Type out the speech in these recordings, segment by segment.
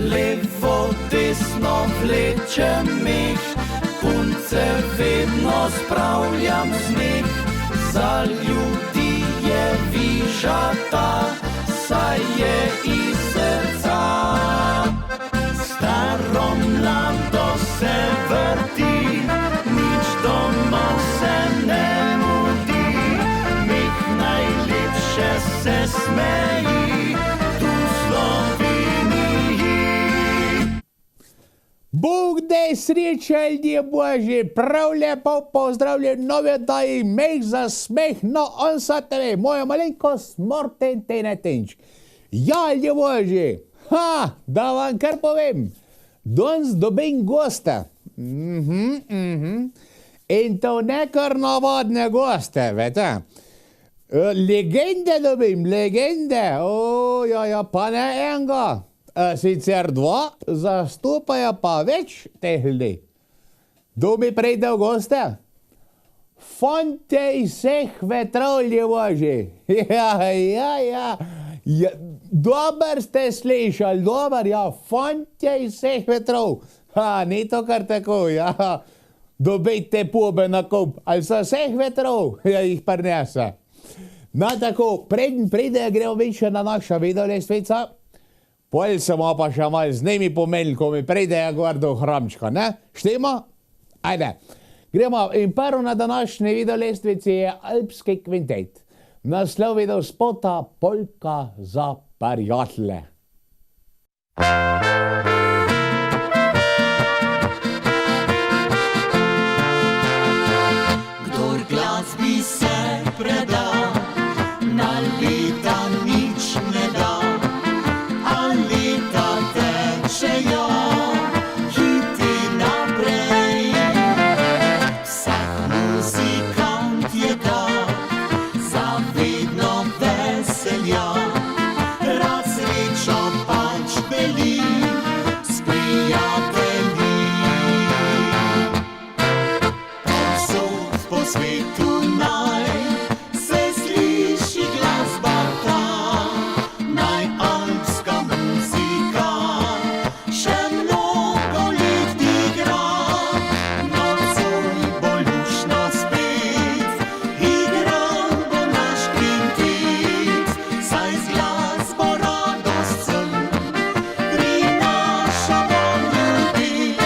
Levo, desno vlečem mih, punce vedno spravljam smeh. Za ljudi je vižata, saj je iz srca. Staro mlado se vrti, nič doma se ne mudi. Mih najlepše se smeji, tu v Sloveniji. Bog daj sreče, ljudje božji, prav lepo pozdravljen nove daji, meh za smeh, no on sa tebe, moja malenkost Morten Tenetenč. Ja, ljudje božji, da vam kar povem, danes dobim gosta. In to ne kar navadne goste, vete. Legende dobim, legende, pa ne enega. Sicer dva, zastopajo pa več teh ljudi. Kdo mi pride v goste? Fante iz vseh vetrov, ljudje božji. Ja. Dober ste slišali, dober, ja, fante iz vseh vetrov. Ni to kar tako, ja. Dobite pobe na kup, ali so vseh vetrov, jih prinese. No tako, preden pride, gremo više na naša videolestvica. Pol se bomo pa še malo z njimi pomenili, ko mi pride gor do hramčka, ne? Štimo? Ajde. Gremo, in prvo na današnji videolestvici je Alpski kvintet. Naslov videospota Polka za prijatelje. Kdor glasbi se preda, na leta nič ne da. Tečejo hiti naprej, vsak muzikant je dal zavedno veselja, rad srečo pač deli s prijatelji. Povsod po svetu naj se sliši glasba ta, naj alpska muzika še mnogo let igra. Nocoj bo luštno spet, igran bo naš kvintet, saj z glasbo radost sem prinašamo ljudi.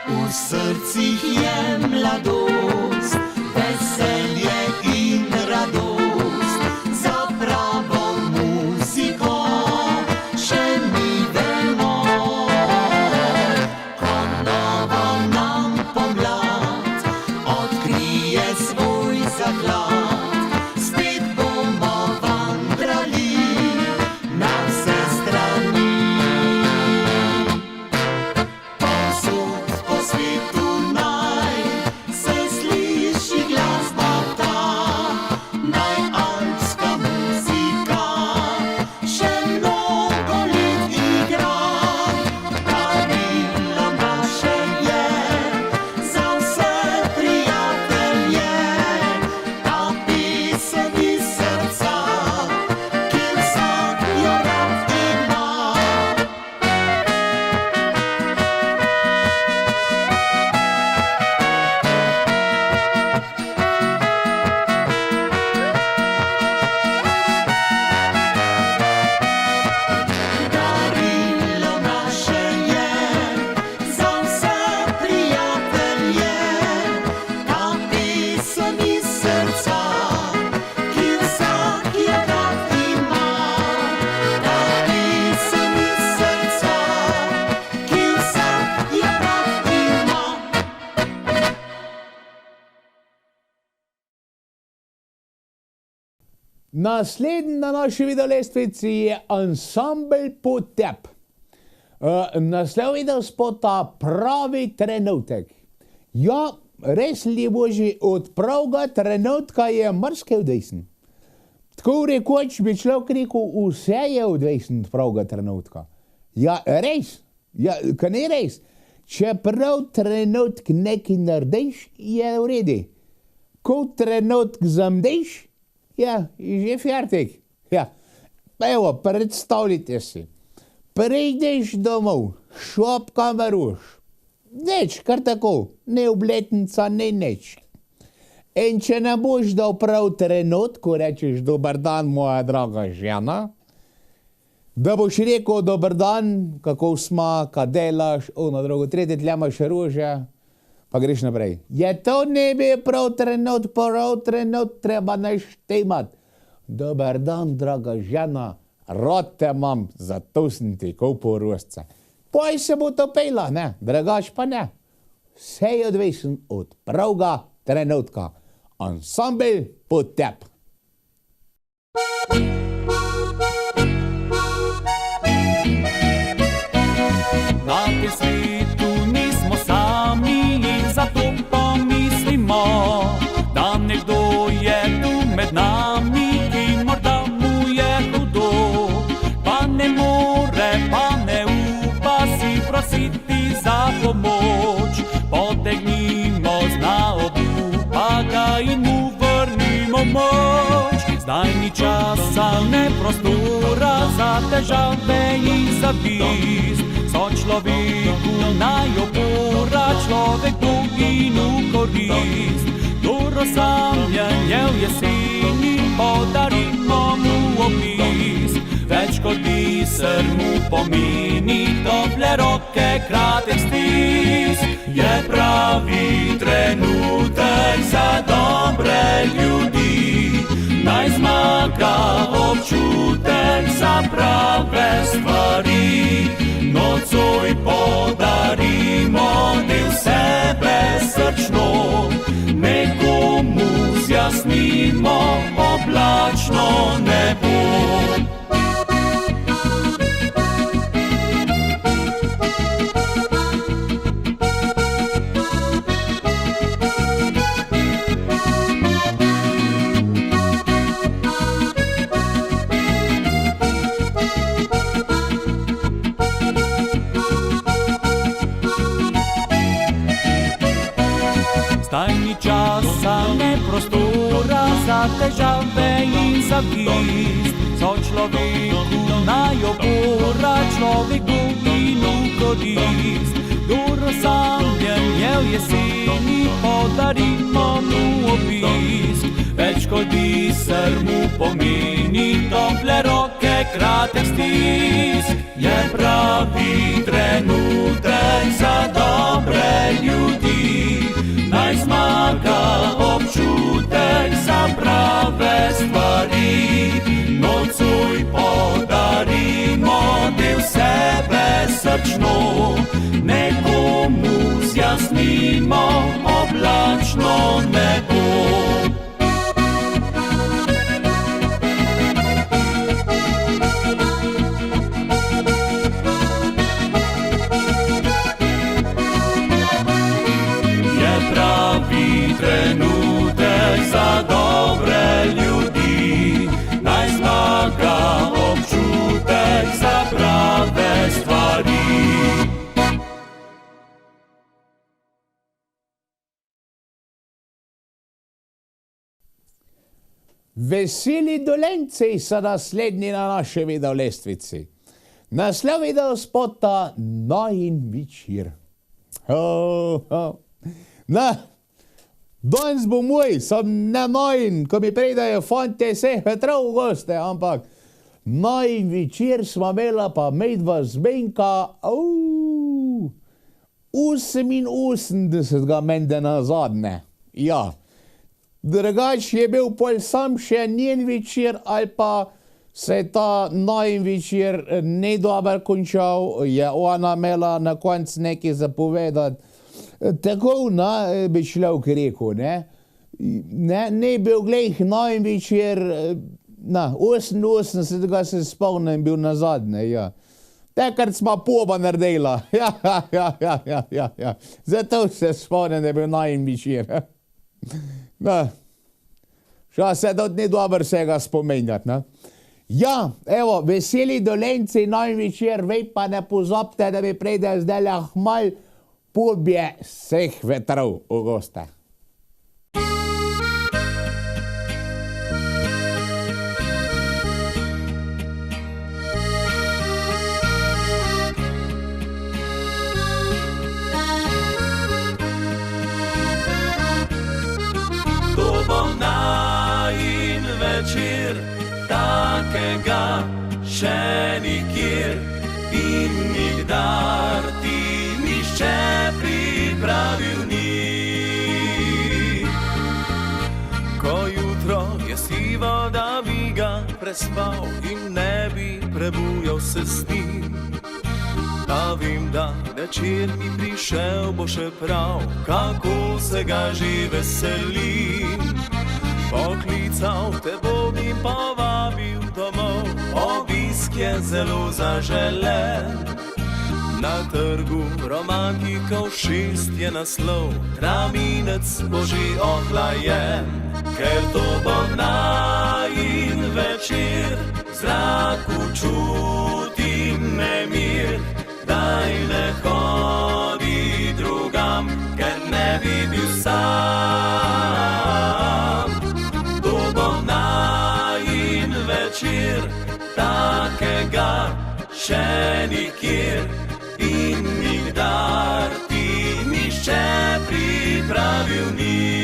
V srcih je mladost, veselje in radost, za pravo muziko še mi vemo. Ko novo nam pomlad odkrije svoj zaklad, spet bomo vandrali na vse strani. Povsod po svetu naj se sliši glasba ta, naj alpska muzika še mnogo let igra. Darilo naše je za vse prijatelje, ta pesem iz srca, ki vsak jo rad ima. Darilo naše je za vse prijatelje, ta pesem iz srca, ki vsak jo rad ima. Ta pesem iz srca, ki vsak jo rad ima. Naslednji na naši videolestvici je ansambel Potep. Naslov videospota Pravi trenutek. Ja, res, ljudje božji, od pravega trenutka je marsikaj odvisen. Tako rekoč bi človek rekel, vse je odvisen od pravega trenutka. Ja, res. Ja, ka ni res. Če prav trenutk nekaj narediš, je v redu. Ko trenutk zamdeš, ja, je že fertik. Ja, evo, predstavljite si. Prijdeš domov, šopka maruš. Neč, kar tako, ne obletnica, ne neč. In če ne boš dal prav trenutku, rečeš, dober dan, moja draga žena, da boš rekel, dober dan, kako sma, kaj delaš, ono drugo, tretje, tle imaš rože, pa greš naprej. Je to ne bi prav trenut, treba naštemat. Dober dan, draga žena, rad te imam, zato sem ti kupil rožce. Poj se bo to pejla, ne, drugač pa ne. Vse je odvisen od pravga trenutka. Ansambel Potep. Na tem svetu nismo sami in zato pomislimo, da nekdo je tu med nami, ki morda mu je hudo, pa ne more, pa ne upa si prositi za pomoč. Potegnimo zna obupa ga in mu vrnimo moč. Zdaj ni časa, ne prostora za težave in zavist. So človeku naj opora, človek druginu korist. Dorosamljen je v jeseni, podarimo mu opis. Več kot biser mu pomeni, tople roke, kratek stisk. Je pravi trenutek za dobre ljudi, naj zmaga občutek za prave stvari. Nocoj podarimo del sebe srčno, nekomu zjasnimo oblačno nebo. Zdaj ni časa, ne prostora za težave in zavist. So človeku naj opora, človek druginu korist. Dorosamljen je v jeseni, podarimo mu obisk. Več kot biser mu pomeni, tople roke, kratek stisk. Je pravi trenutek za dobre ljudi, naj zmaga občutek za prave stvari. Nocoj podarimo del sebe srčno, nekomu zjasnimo oblačno nebo. Trenutek za dobre ljudi, naj zmaga občutek za prave stvari. Veseli Dolenci so naslednji na naši videolestvici. Naslov videospota Najin večer. Danes bo moj, sem ne najin, ko mi pridajo fante vse prav v goste, ampak najin večer smo imela pa medva zbenka, 88 mende nazadnje, ja. Drugač je bil pol sam še njen večer, ali pa se ta najin večer ne dober končal, je ona imela na koncu nekaj zapovedati. Tako, bi človek rekel, ne. Ne bil glej najin večer, 88 se spomnim bil nazadnje, ja. Takrat smo poba naredila, ja. Zato se spomnim, da je bil najin večer.Ša se tudi ni dobro vsega spomenjati, ne. Ja, evo, veseli Dolenci, najin večer, vej pa ne pozabite, da mi pride zdaj lahmal pubje vseh vetrov v goste. To bo najin večer, takega še nikjer in nikdar ti nišče pripravil ni. Ko jutro je sivo, da bi ga prespal in ne bi prebujal se s njim. Pa vem, da večer mi prišel bo še prav, kako se ga že veselim. Poklical te bom in povabil domov, obisk je zelo zaželen. Na trgu romantikov 6 je naslov, traminec bo že ohlajen. Ker to bo najin večer, v zraku čutim nemir. Daj ne hodi drugam, ker ne bi bil sam. To bo najin večer, takega še nikjer in nikdar ti nišče pripravil ni.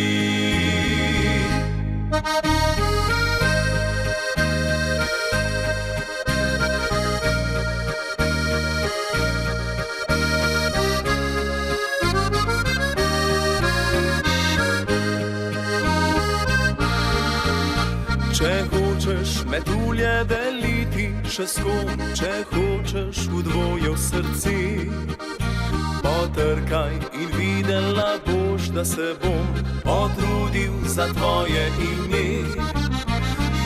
Če hočeš metulje deliti še s kom, če hočeš v dvoje v srci, potrkaj in videla boš, da se bom potrudil za tvoje ime.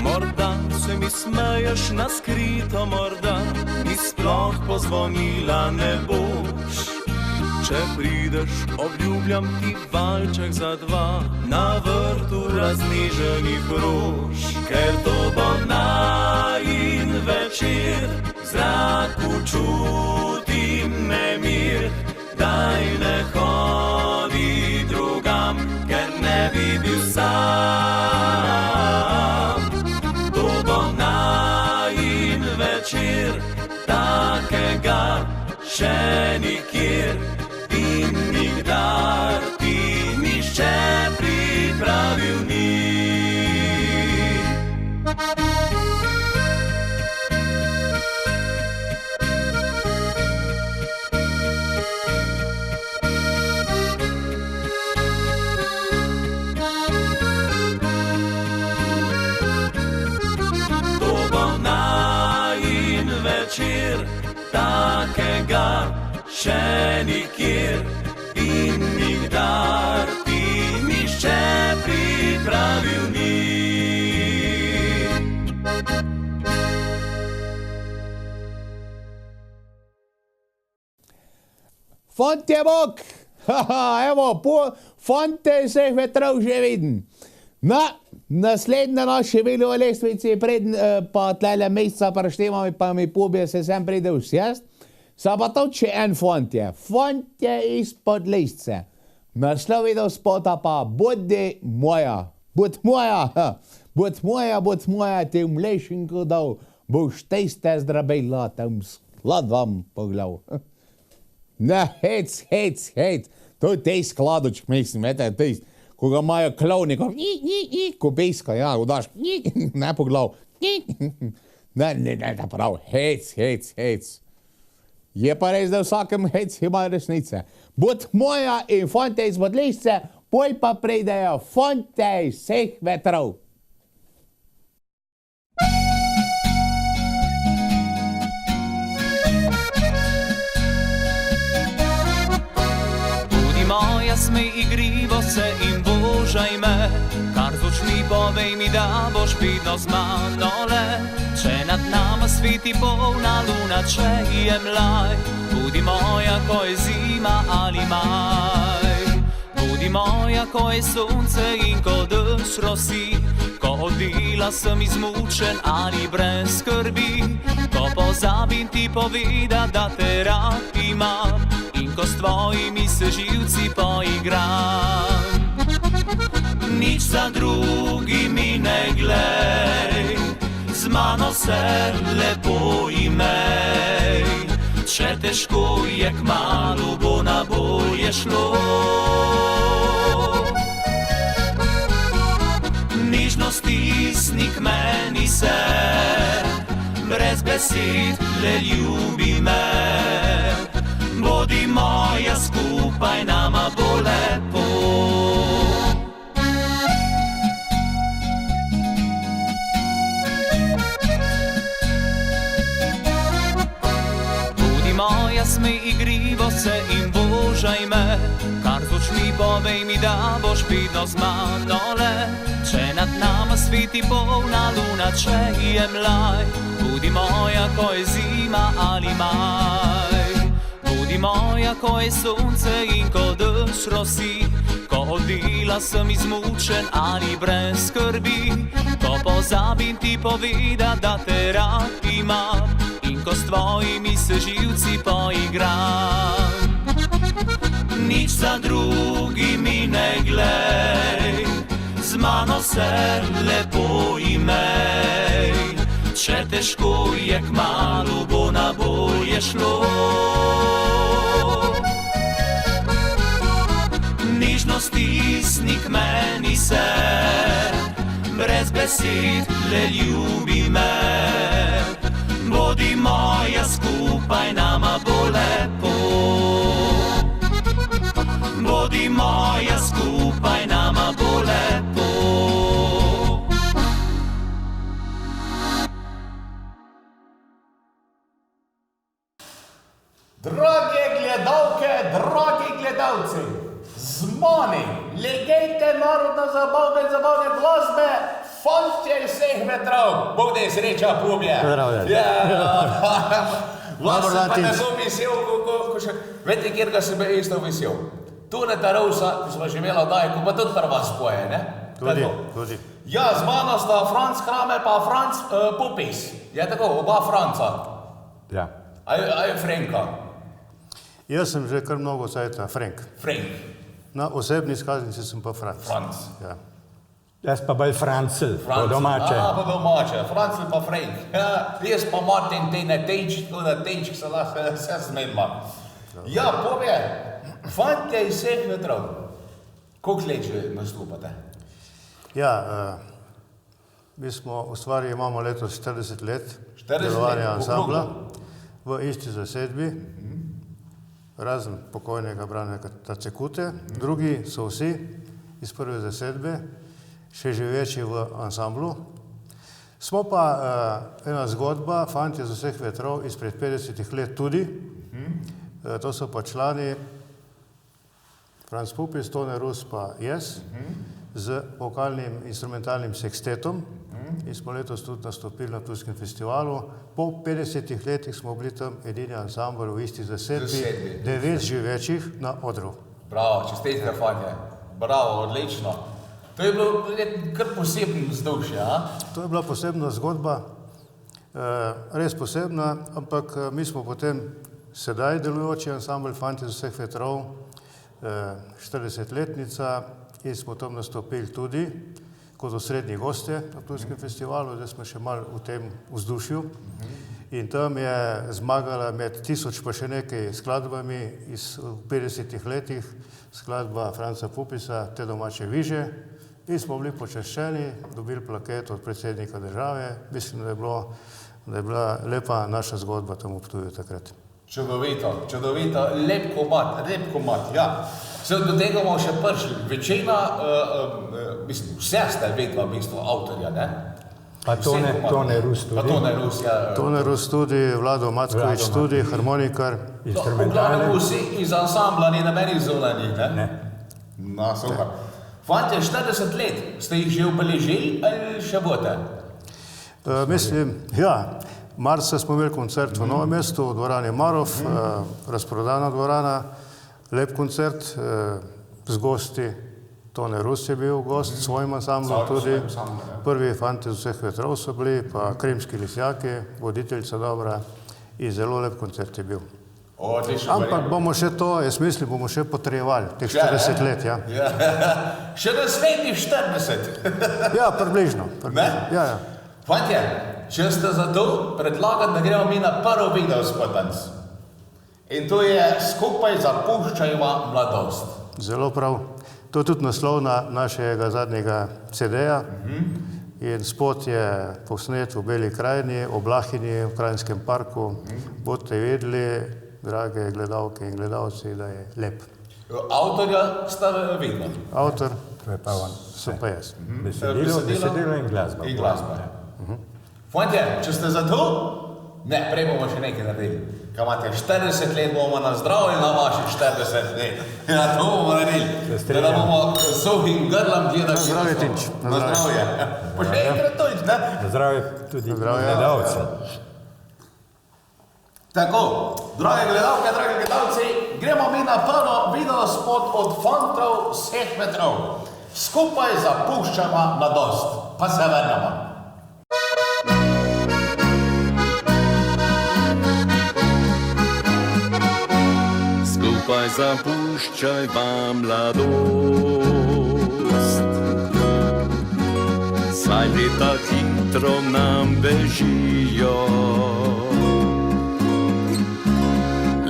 Morda se mi smeješ na skrito, morda mi sploh pozvonila ne boš. Če prideš, obljubljam ti valček za dva na vrtu razniženih rož. Ker to bo najin večer, v zraku čutim nemir. Daj ne hodi drugam, ker ne bi bil sam. To bo najin večer, takega še nikjer in nikdar ti nišče pripravil ni. To bo najin večer, takega še nikjer in nikdar ti nišče pripravil ni. Fant je bok! Evo, fante vseh vetrov že vidim. Na, naslednja naša video lestvici, preden pa tlele mesca preštevamo, pa mi pobije se sem pride vsjest. Sa pa to če en fant je. Fant je izpod listce. Naslov video spota pa Budi moja. Bud moja, bud moja, ti mlešenko dal. Boš teste zdravila, tam sklad vam poglav. Ne, hec. To je tej skladočk, mislim, tej, ko ga imajo klovni, ko pejska, ja, udaš, ne poglav. Ne, prav, hec. Je pa res, da vsakem hec ima resnice. Bud moja in fante izpod listce, poj pa pridejo fante vseh vetrov. Budi moja, smej igrivo se in božaj me, kar z očmi povej mi, da boš vidno z mano le. Če nad nama sveti polna luna, če je mlaj, budi moja, ko je zima ali maj. Budi moja, ko je sonce in ko dež rosi, ko od dela sem izmučen ali brez skrbi, ko pozabim ti povedati, da te rad imam, in ko s tvojimi se živci poigram. Nič za drugimi ne glej, z mano se lepo imej. Če težko je, kmalu bo na bolje šlo. Nižno stisni k meni se, brez besed le ljubi me. Bodi moja, skupaj nama bo lepo. Bodi moja, smej igrivo se in božaj me, kar z očmi povej mi, da boš vedno z mano le. Če nad nama sveti polna luna, če je mlaj, bodi moja, ko je zima ali maj. Bodi moja, ko je sonce in ko dež rosi, ko od dela sem izmučen ali brez skrbi, ko pozabim ti povedati, da te rad imam, in ko s tvojimi se živci poigram. Nič za drugimi ne glej, z mano se lepo imej. Če težko je, kmalu bo na bolje šlo. Nižno stisni k meni se, brez besed le ljubi me. Bodi moja, skupaj nama bo lepo. Bodi moja, skupaj nama bo lepo. Drage gledalke, dragi gledalci, z mani, legende narodno-zabavne glasbe, fantje vseh vetrov. Bog da je sreča, pubje. Zdravljaj. Vas pa tako vesel, ko še, vete, kjer ga sem isto vesel. Tuneta Rousa, ki smo že imela oddaje, ko pa tudi pri vas poje, ne? Tudi. Ja, z mano sta Franc Kramer pa Franc Pupis. Je tako, oba Franca. Ja. A je Frenka? Jaz sem že kar mnogo cajta Frank. Frank. Na osebni izkaznici sem pa Franc. Franc. Ja. Jaz pa bolj Francel, po domače. Po domače, Francel pa Frank. Ja, jaz pa Martin, te na tenčik, se lahko vse zmenila. Ja, povej, fantje iz vseh vetrov, koliko let že nastopate? Ja, mi smo ustvarili, imamo letos 40 let 40 delovanja let, ansambla v isti zasedbi, razen pokojnega Branka Tacekute. Drugi so vsi iz prve zasedbe, še živeči v ansamblu. Smo pa ena zgodba, fantje z vseh vetrov, izpred 50 let tudi. To so pa člani Franc Pupis, Tone Rus pa jaz, z vokalnim instrumentalnim sekstetom. In smo letos tudi nastopili na Ptujskem festivalu. Po 50 letih smo bili tam edini ansambl v isti zasedbi, 9 živečih na odru. Bravo, čestitke fantje. Bravo, odlično. To je bilo kar posebno vzdušje, a? To je bila posebna zgodba, res posebna, ampak mi smo potem sedaj delujoči ansambl Fantje z vseh vetrov, 40-letnica, in smo tam nastopili tudi kot osrednji gostje na Ptujskem festivalu, zdaj smo še malo v tem vzdušju. In tam je zmagala med 1000 pa še nekaj skladbami iz 50 letih, skladba Franca Pupisa, Te domače viže. In smo bili počaščeni, dobili plaket od predsednika države. Mislim, da je bila lepa naša zgodba tam v Ptuju takrat. Čudovito, čudovito, lep komad, ja. Do tega bomo še prišli. Večina, mislim, vse ste vedno v bistvu avtorja, ne? Pa Tone Rus tudi. Pa Tone Rus, ja. Tone Rus tudi, Vlado Mackovič tudi, harmonikar. V glavnem vsi iz ansambla ni nobenih zunanjih, ne? Ne. No, super. Fantje, 40 let, ste jih že obeležili ali še boste? Mislim, ja, marca smo imeli koncert v Novem mestu, v dvorani Marov, razprodana dvorana, lep koncert z gosti. Tone Rus je bil gost, s svojim ansamblom tudi. Prvi Fantje z vseh vetrov so bili, pa Krimski lisjaki, voditeljica dobra in zelo lep koncert je bil. Odlično. Ampak bomo še to, jaz mislim, bomo še potrebovali, teh Še, 40 let, ja. Še naslednjih 40. Ja, približno. Ne? Ja, ja. Fantje, če ste za to, predlagam, da gremo mi na prvo video spod danes. In to je Skupaj zapuščajva mladost. Zelo prav. To je tudi naslov našega zadnjega CD-ja. In spot je posnet v Beli krajini, v Blahini, v Krajinskem parku. Boste vedeli, drage gledalke in gledalci, da je lep. Avtorja sta vidno. Avtor To je pa on. sem pa jaz. Besedilo in glasba. In glasba. Fantje, če ste za to, ne, prej bomo še nekaj naredili. Kaj imate 40 let, bomo nazdravili na vaših 40 let. Ja, to bomo naredili. Da bomo suhim grlam gledali. Na zdravje, Tinč. Na zdravje. Pa še enkrat to ič, ne? Na zdravje tudi Zdravje. gledalce. Tako, drage gledalke, dragi gledalci, gremo mi na prvo video spot od fantov vseh metrov. Skupaj zapuščamo mladost. Pa se vrnemo. Skupaj zapuščajva mladost. Saj leta hitro nam bežijo.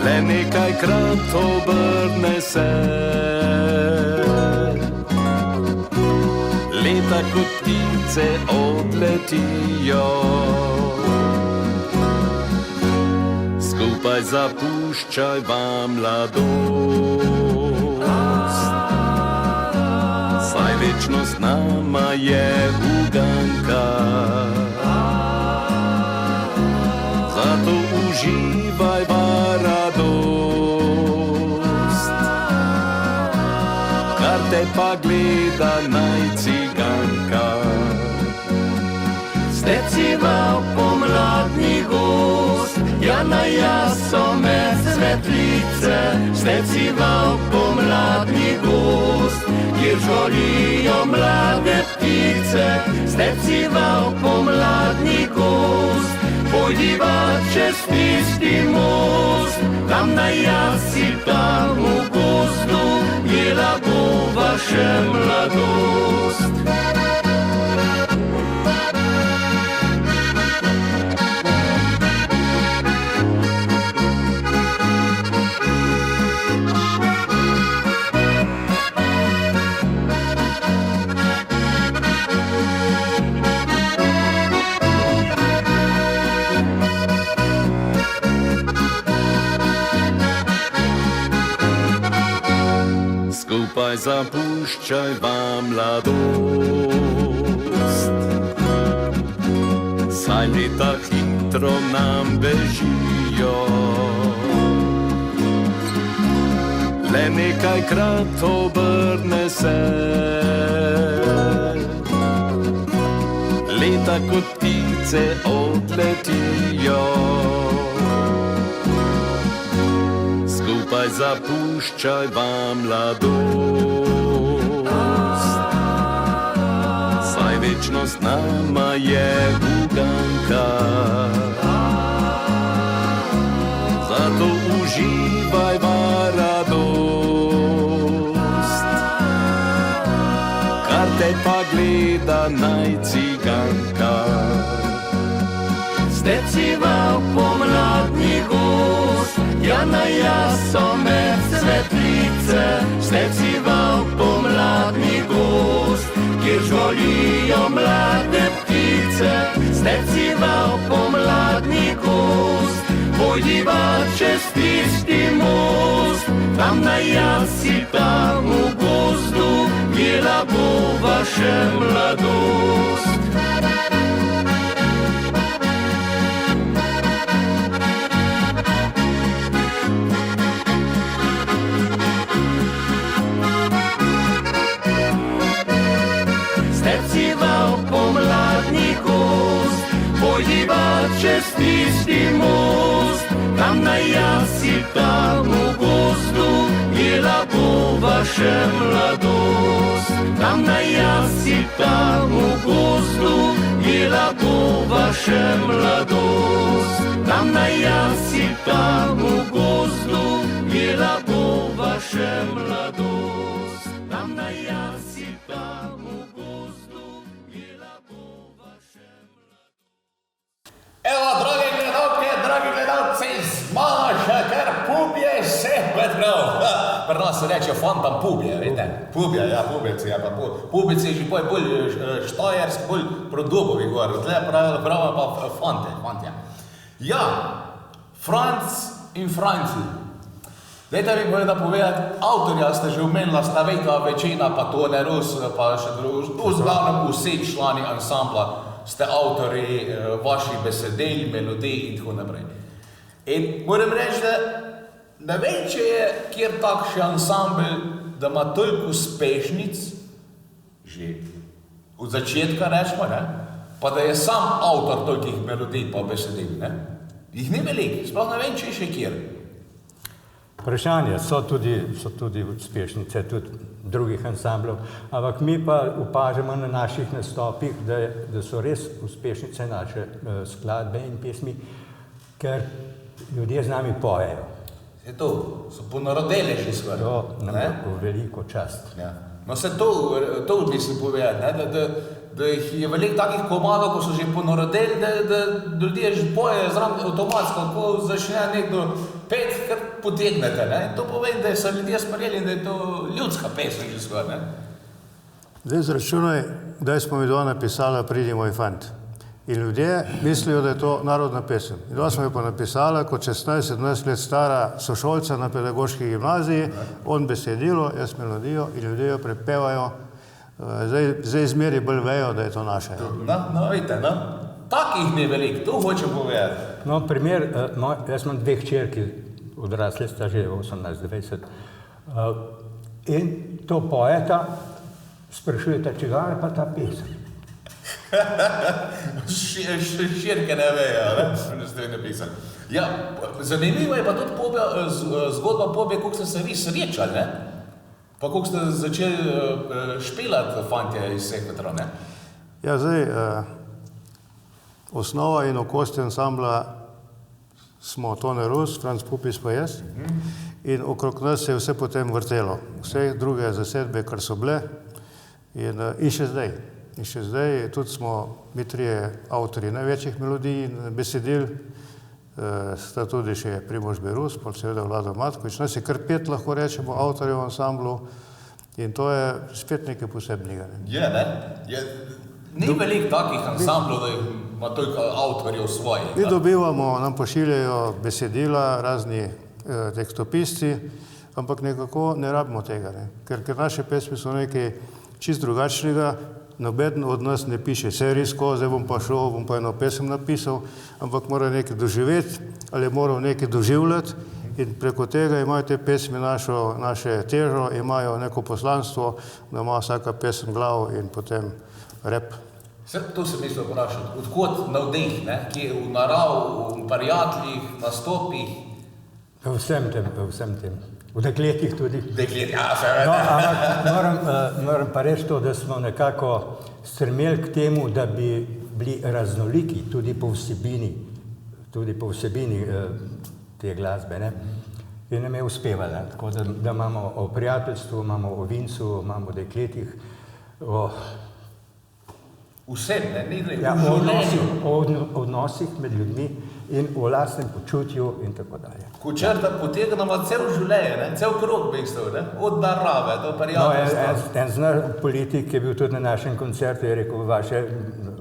Le nekajkrat obrne se. Leta kot ptice odletijo. Skupaj zapuščajva mladost. Saj večnost nama je uganka. Zato uživajva radost. Kar te pa gleda naj ciganka. Steciva pomladni gost, Jana jaso med svetlice, steciva pomladni gost, kjer žolijo mlade ptice, steciva pomladni gost, pojdiva čez tisti most, tam na jasi, tam v gozdu, jela bova še mladost. Skupaj zapuščajva mladost. Saj leta hitro nam bežijo. Le nekajkrat obrne se. Leta kot ptice odletijo. Skupaj zapuščajva mladost. Saj večnost nama je uganka. Zato uživajva radost. Kar te pa gleda naj ciganka. Steciva pomladni gost, Jana jaso med svetlice, steciva pomladni gost, kjer žolijo mlade ptice, steciva pomladni gost, pojdiva čez tisti most, tam na jasi, tam v gozdu, jela bova še mladost. Pomladni gost, pojdiva čez tisti most, tam na jasi, tam v gozdu, jela bova še mladost. Tam na jasi, tam v gozdu, jela bova še mladost. Tam na jasi, tam v gozdu. bila bo vaša mladost, tam na jasi, tam v gozdu, bila bo vaša mladost. Evo, dragi gledalke, dragi gledalci, zmaša, ker pubje se vetrov. Pri nas se reče fantam pubje, vidite? Pubje, ja, pubjeci, ja, pa pubjeci je že bolj štajerski, bolj produbovi gor, tle pravi pa fantje. Ja, Franc in Franci. Dajte mi povedati, avtorja ste že omenila, sta Vejka Večina, pa Tone Rus, pa še drugo, tu zglavnem vsi člani ansambla ste avtori vaših besedil, melodij in tako naprej. In moram reči, da ne vem, če je kjer takšen ansambl, da ima toliko uspešnic, že od začetka rečemo, ne? Pa da je sam avtor tolikih melodij pa besedil, ne? Jih ni veliko, sploh ne vem, če je še kjer. Vprašanje, so tudi uspešnice, tudi drugih ansamblov, ampak mi pa opažamo na naših nastopih, da so res uspešnice naše skladbe in pesmi, ker ljudje z nami pojejo. Je to, so ponarodeli že skoraj. To nam je veliko čast. Ja. No se to mislim povedati, ne? Da jih je veliko takih komadov, ko so že ponarodeli, da ljudje že pojejo zraven avtomatsko, ko začne nekdo pet, kar potegnete, ne? To povem, da so ljudje sprejeli, da je to ljudska pesem že skoraj, ne? Zdaj zračunaj, kdaj smo mi dva napisala Pridi moj fant. In ljudje mislijo, da je to narodna pesem. In dva smo jo pa napisala kot 16-17 let stara sošolca na pedagoški gimnaziji, on besedilo, jaz melodijo in ljudje jo prepevajo. Zdaj zmeri bolj vejo, da je to naše. No, vidite, no? Takih mi je veliko, to hočem povedati. No, primer, jaz imam dve hčerki, odrasle sta že 18-20, in to pojeta, sprašujeta, čigava je pa ta pesem. Širke ne vejo, ne ste napisali. Ja, zanimivo je pa tudi zgodba pobje, koliko ste se vi srečali, ne? Pa koliko ste začeli špilati fantje iz vseh vetrov, ne? Ja, zdaj, osnova in okosti ansambla smo Tone Rus, Franc Pupis pa jaz. In okrog nas se je vse potem vrtelo. Vse druge zasedbe, kar so bile. In še zdaj. In še zdaj tudi smo mi trije avtorji največjih melodij in besedil. Sta tudi še Primož Berus, pa seveda Vlado Matkovič. Nas je kar 5, lahko rečemo, avtorjev v ansamblu. In to je spet nekaj posebnega. Je, ne? Ni veliko takih ansamblov, da ima toliko avtorjev svojih. Mi dobivamo, nam pošiljajo besedila, razni tekstopisci, ampak nekako ne rabimo tega, ne? Ker naše pesmi so nekaj čist drugačnega. Nobeden od nas ne piše serijsko, zdaj bom pa šel, bom pa eno pesem napisal, ampak mora nekaj doživeti ali mora nekaj doživljati in preko tega imajo te pesmi naše težo, imajo neko poslanstvo, da ima vsaka pesem glavo in potem rep. To se mislil vprašati, odkot navdih, ne? Kje v narav, v prijateljih, nastopih? V vsem tem. V dekletih tudi. Deklet, ja, seveda. No, ampak moram pa reči to, da smo nekako stremeli k temu, da bi bili raznoliki tudi po vsebini te glasbe, ne? In nam je uspevalo, tako da imamo o prijateljstvu, imamo o vincu, imamo o dekletih, Vsem, ne? O odnosih med ljudmi in o lastnem počutju in tako dalje. Ko črta potegnemo cel življenje, ne? Cel krog bi isto, ne? Od narave do prijateljstva. En znan politik je bil tudi na našem koncertu, je rekel,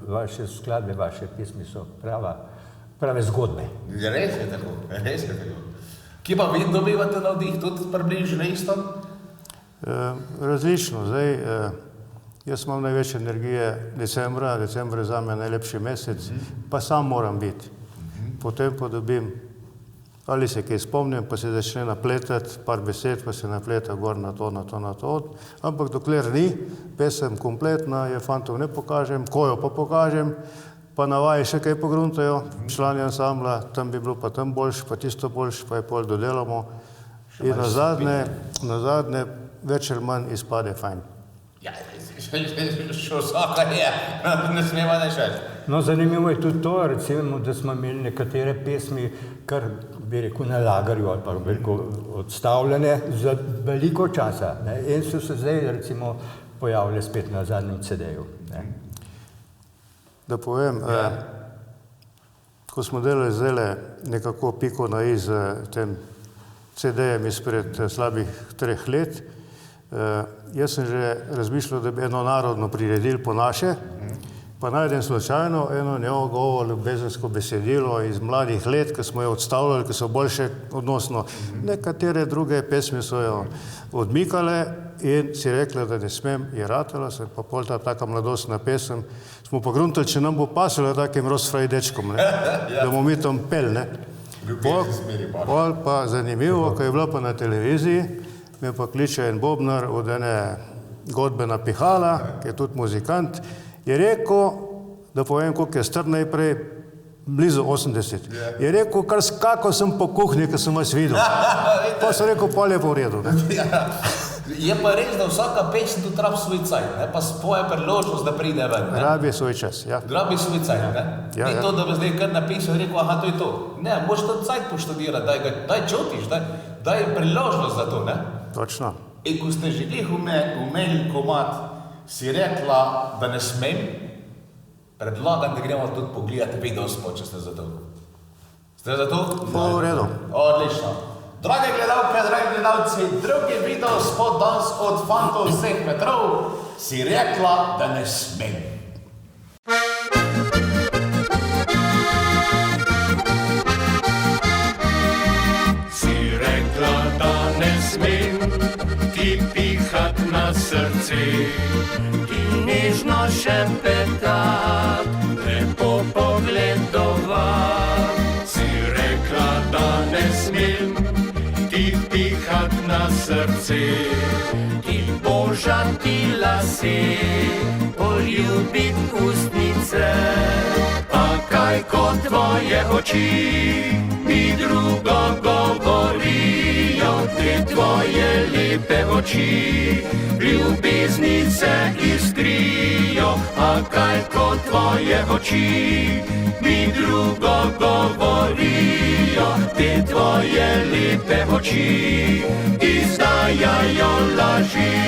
vaše skladbe, vaše pesmi so prave zgodbe. Res je tako. Kje pa vi dobivate navdih, tudi približno isto? Različno. Zdaj, jaz imam največ energije decembra je zame najlepši mesec, pa sam moram biti. Potem pa dobim, ali se kaj spomnim, pa se začne napletati, par besed, pa se napleta gor na to. Ampak dokler ni pesem kompletna, je fantov ne pokažem, ko jo pa pokažem, pa na vaji še kaj pogruntajo, člani ansambla, tam bi bilo pa tam boljš, pa tisto boljš, pa je pol dodelamo. In na zadnje več ali manj izpade fajn. Ja, še vsaka je, ne smemo nešati. No, zanimivo je tudi to, recimo, da smo imeli nekatere pesmi kar bi rekel, na lagerju ali pa bi rekel, odstavljene za veliko časa. Ne? In so se zdaj recimo pojavile spet na zadnjem CD-ju. Da povem, ko smo delali zdaj nekako piko na i z tem CD-jem izpred slabih 3 let, jaz sem že razmišljal, da bi eno narodno priredili po naše, pa najdem slučajno eno njegovo ljubezensko besedilo iz mladih let, ki smo jo odstavljali, ki so boljše odnosno. Nekatere druge pesmi so jo odmikale in si rekla, da ne smem, je ratala se, pa pol ta taka mladostna pesem. Smo pa gruntali, če nam bo pasilo takim rozfraj dečkom, ne? Da bomo mi tam pel, ne? Pol pa zanimivo, ko je bila pa na televiziji, me pa kliče en bobnar od ene godbena Pihala, ki je tudi muzikant, je rekel, da povem, koliko je star najprej, blizu 80. Je rekel, kar skakal sem po kuhinji, ko sem vas videl. Pa sem rekel, pol je pa v redu. Je pa res, da vsaka pesem tudi rabi svoj cajt, ne? Pa svoja priložnost, da pride ven. Ne? Rabi svoj čas, ja. Rabi svoj cajt, ne? Ja, Ni to, da bi zdaj kar napisal in rekel, aha, to je to. Ne, moraš to cajt poštudirati, daj čutiš, daj priložnost za to, ne? Točno. In ko ste že glih umeli komad, si rekla, da ne smem, predlagam, da gremo tudi pogledati videospot, če ste za to. Ste za to? V redu. Odlično. Drage gledalke, dragi gledalci, drugi videospot danes od fantov vseh metrov, si rekla, da ne smem. Si rekla, da ne smem ti pihat na srce, ti nežno šepetat, lepo pogledovat. Si rekla, da ne smem ti pihat na srce, ti božati lase, poljubit ustnice. A kaj kot tvoje oči mi drugo govorijo, te tvoje lepe oči ljubeznice iskrijo. A kaj kot tvoje oči mi drugo govorijo, te tvoje lepe oči izdajajo laži.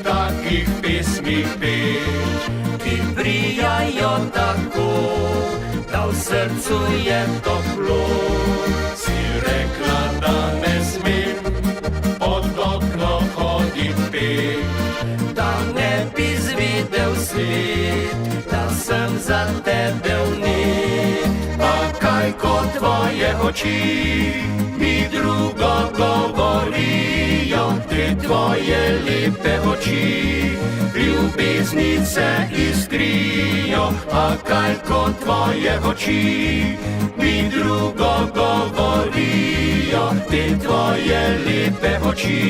Takih pesmih pet, ki prijajo tako, da v srcu je toplo. Si rekla, da ne smem pod okno hodit pet, da ne bi zvedel svet, da sem za tebe vnet. A kaj kot tvoje oči mi drugo govorijo, te tvoje lepe oči ljubeznice iskrijo. A kaj kot tvoje oči mi drugo govorijo, te tvoje lepe oči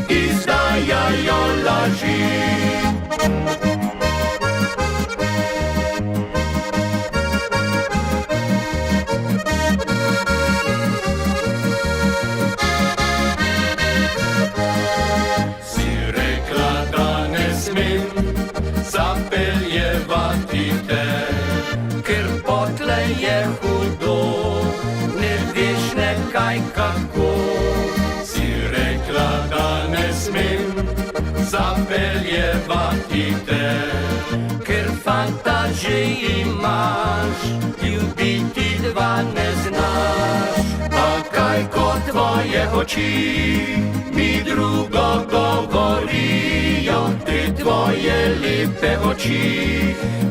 izdajajo laži. Zapeljevati te, ker potlej je hudo, ne veš nekaj kako. Si rekla, da ne smem zapeljevati te, ker fanta že imaš, ljubiti dva ne znaš. A kaj kot tvoje oči mi drugo govorijo, te tvoje lepe oči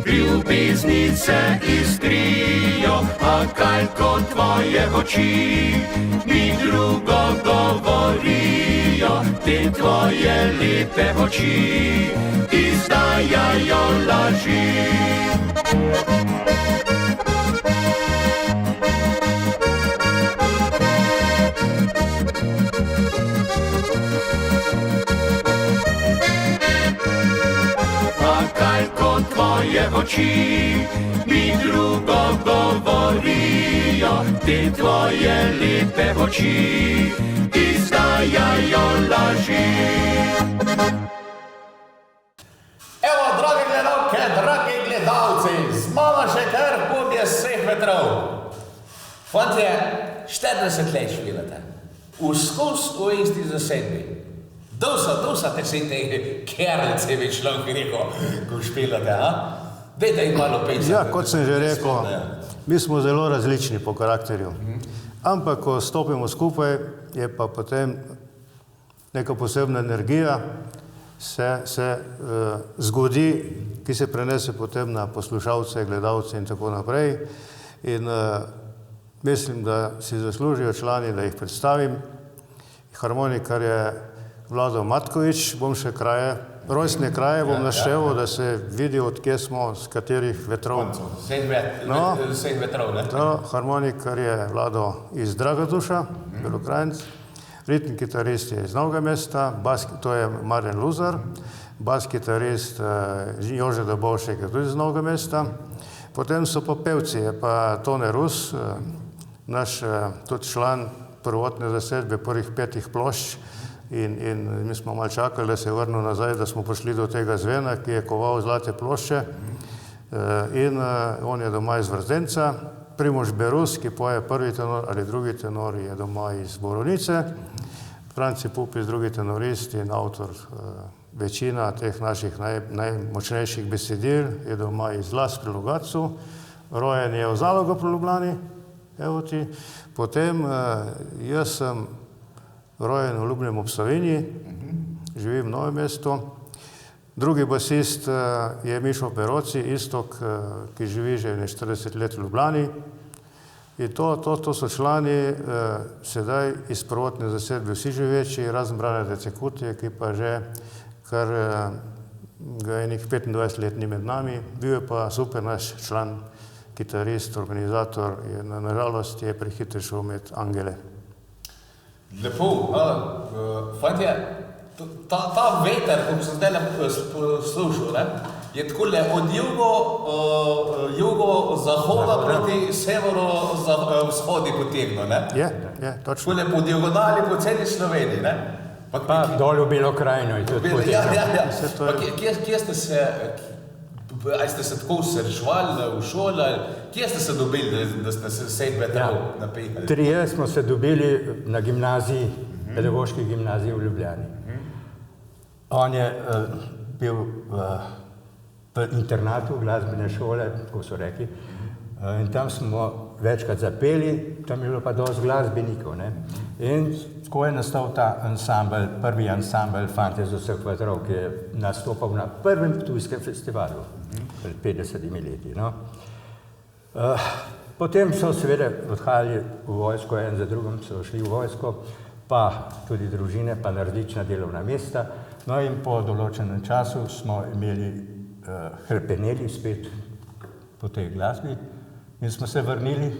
ljubeznice iskrijo. A kaj kot tvoje oči mi drugo govorijo, te tvoje lepe oči izdajajo laži. Tvoje oči mi drugo govorijo, izdajajo te tvoje lepe oči, izdajajo laži. Evo, drage gledalke, dragi gledalci, z mano še kar pobje vseh vetrov. Fantje, 40 let špilate, vskus v isti zasedbi. Dosa te vse te kerlice, bi človek rekel, ko špilate, a? Dajte jih malo pesati. Ja, kot sem že rekel, mi smo zelo različni po karakterju. Ampak, ko stopimo skupaj, je pa potem neka posebna energija, se zgodi, ki se prenese potem na poslušalce, gledalce in tako naprej. In mislim, da si zaslužijo člani, da jih predstavim. Harmonikar je Vlado Matkovič, bom še rojstne kraje bom naštel, da se vidi, odkje smo, z katerih vetrov. Vseh vetrov, ne? Harmonikar je Vlado iz Dragatuša, Belokranjc, ritmi kitarist je iz Novega mesta, to je Marjan Luzar, bas kitarist Jože Dobovšek je tudi iz Novega mesta, potem so pa pevci, je pa Tone Rus, naš tudi član prvotne zasedbe prvih 5 plošč, in mi smo malo čakali, da se je vrnil nazaj, da smo prišli do tega zvena, ki je koval zlate plošče, in on je doma iz Vrzenca. Primož Berus, ki poje prvi tenor ali drugi tenor, je doma iz Borovnice. Franci Pupis, drugi tenorist in avtor večina teh naših najmočnejših besedil, je doma iz Las pri Logatcu. Rojen je v Zalogu pri Ljubljani, evo ti. Potem jaz sem rojen v Ljubnem ob Savinji, živim v Novem mestu. Drugi basist je Mišo Peroci, Istok, ki živi že 40 let v Ljubljani. In to so člani sedaj iz prvotne zasedbe vsi živeči, razen Braneta Cekutije, ki pa že kar ga je nekih 25 let ni med nami. Bil je pa super naš član, kitarist, organizator, nažalost je prehitro šel med angele. Lepo, fantje, ta veter, ko sem zdaj poslušal, je takole od jugo-zahoda proti severo-vzhodi potegnil, ne? Je, točno. Takole po diagonali po celi Sloveniji, ne? Pa dol v Belokrajino je tudi potegnil. Kje ste se, ali ste se tako srečevali v šoli, kje ste se dobili, da ste se sedme tako napihali? 3 smo se dobili na gimnaziji, pedagoški gimnaziji v Ljubljani. On je bil v internatu glasbene šole, tako so rekli, in tam smo večkrat zapeli, tam je bilo pa dosti glasbenikov, ne. In tako je nastal ta ansambl, prvi ansambl Fantje z vseh vetrov, ki je nastopal na prvem ptujskem festivalu pred 50 leti, no. Potem so seveda odhajali v vojsko, en za drugim so šli v vojsko, pa tudi družine, pa na različna delovna mesta. No in po določenem času smo imeli hrepeneli spet po tej glasbi in smo se vrnili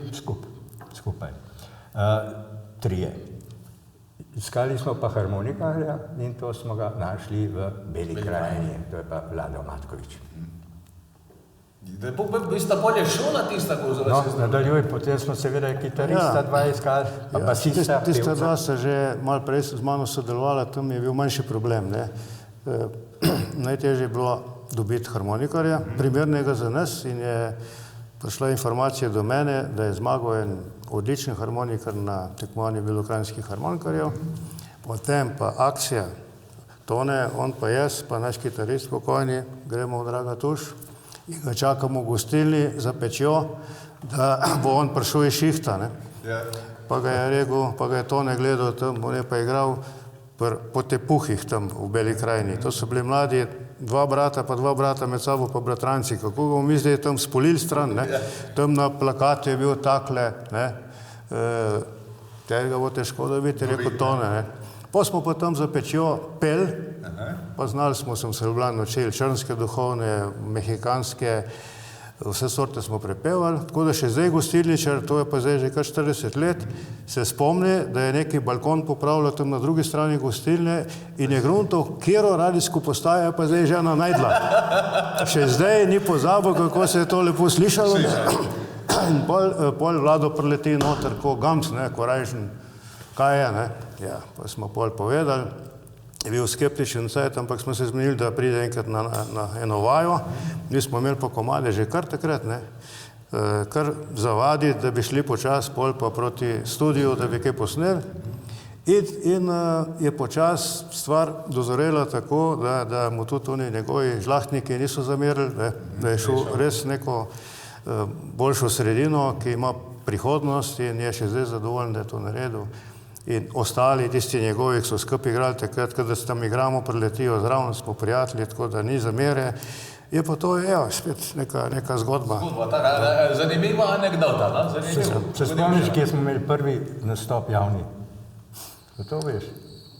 skupaj. 3. Iskali smo pa harmonikarja in to smo ga našli v Beli krajini, to je pa Vlado Matkovič. Vi sta bolje šola tista, ko No, nadaljuj, potem smo seveda kitarista dva iskali, pa basista, Tista pevca. dva sta že malo prej z mano sodelovala, tam je bil manjši problem, ne. Najtežje je bilo dobiti harmonikarja, primernega za nas, in je prišla informacija do mene, da je zmagal en odličen harmonikar na tekmovanju belokranjskih harmonikarjev. Potem pa akcija Tone, on pa jaz, pa naš kitarist pokojni, gremo v Dragatuš in ga čakamo v gostilni za pečjo, da bo on prišel iz šihta, ne. Pa ga je rekel, pa ga je Tone gledal tam, on je pa igral po tepuhih tam v Beli krajini. To so bili mladi, 2 brata, pa 2 brata med sabo, pa bratranci. Kako bomo mi zdaj tam spolili stran, ne? Tam na plakatu je bil takle, ne? Tega bo težko dobiti, je rekel Tone, ne? Pa smo pa tam za pečjo pel, pa znali smo, sem se v Ljubljani učili, črnske duhovne, mehikanske, vse sorte smo prepevali, tako da še zdaj gostilničar, to je pa zdaj že kar 40 let, se spomni, da je neki balkon popravljal tam na drugi strani gostilne in je gruntal, kjero radijsko postajo pa zdaj žena najdla. Še zdaj ni pozabil, kako se je to lepo slišalo. In pol Vlado prileti noter, ko gamc, ne, korajžen, kaj je, ne. Ja, pa smo pol povedali, je bil skeptičen cajt, ampak smo se zmenili, da pride enkrat na eno vajo. Mi smo imeli pa komade že kar takrat, ne, kar zavaditi, da bi šli počas pol pa proti studiu, da bi kaj posneli. In je počas stvar dozorela tako, da mu tudi oni njegovi žlahtniki niso zamerili, da je šel res neko boljšo sredino, ki ima prihodnost in je še zdaj zadovoljen, da je to naredil. In ostali, tisti njegovi, ki so skupaj igrali takrat, kada se tam igramo, priletijo zraven, smo prijatelji, tako da ni zamere. Je pa to, evo, spet neka zgodba. Zanimiva anekdota, no? Zanimivo. Se spomniš, kje smo imeli prvi nastop javni? To veš?